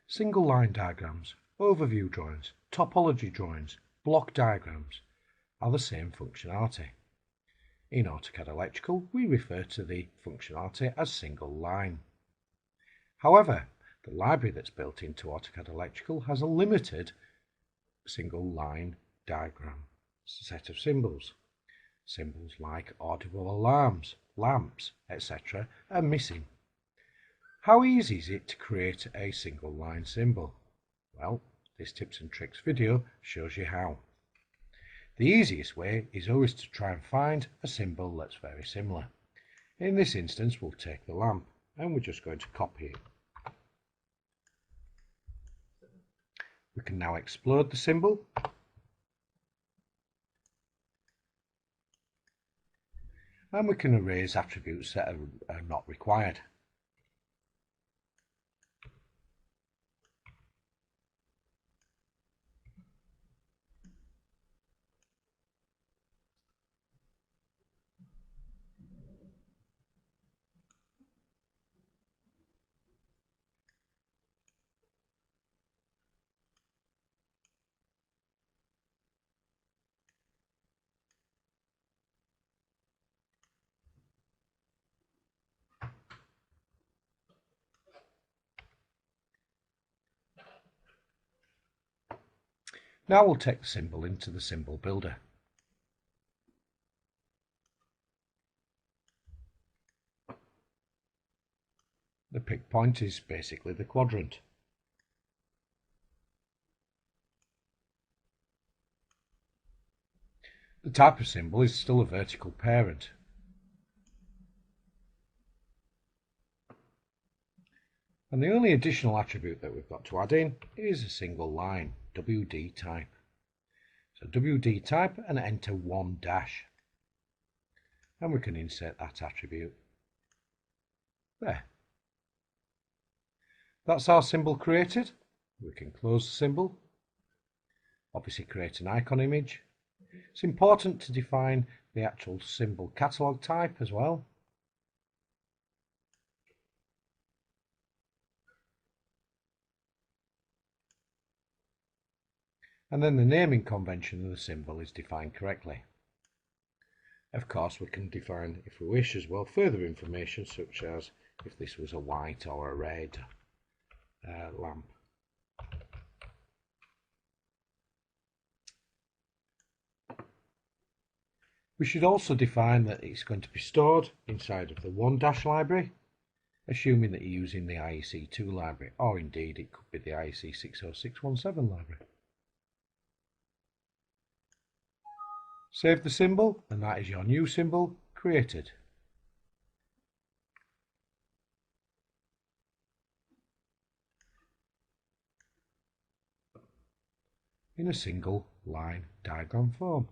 Single line diagrams, overview drawings, topology drawings, block diagrams are the same functionality. In AutoCAD Electrical, we refer to the functionality as single line. However, the library that's built into AutoCAD Electrical has a limited single line diagram set of symbols. Symbols like audible alarms, lamps, etc. are missing. How easy is it to create a single line symbol? Well, this tips and tricks video shows you how. The easiest way is always to try and find a symbol that's very similar. In this instance, we'll take the lamp and we're just going to copy it. We can now explode the symbol and we can erase attributes that are not required. Now we'll take the symbol into the symbol builder. The pick point is basically the quadrant. The type of symbol is still a vertical parent. And the only additional attribute that we've got to add in is a single line, WD type. So WD type and enter 1 dash. And we can insert that attribute. There. That's our symbol created. We can close the symbol. Obviously create an icon image. It's important to define the actual symbol catalog type as well. And then the naming convention of the symbol is defined correctly. Of course, we can define, if we wish as well, further information such as if this was a white or a red lamp. We should also define that it's going to be stored inside of the 1 dash library, assuming that you're using the IEC2 library, or indeed it could be the IEC 60617 library. Save the symbol, and that is your new symbol created. In a single line diagram form.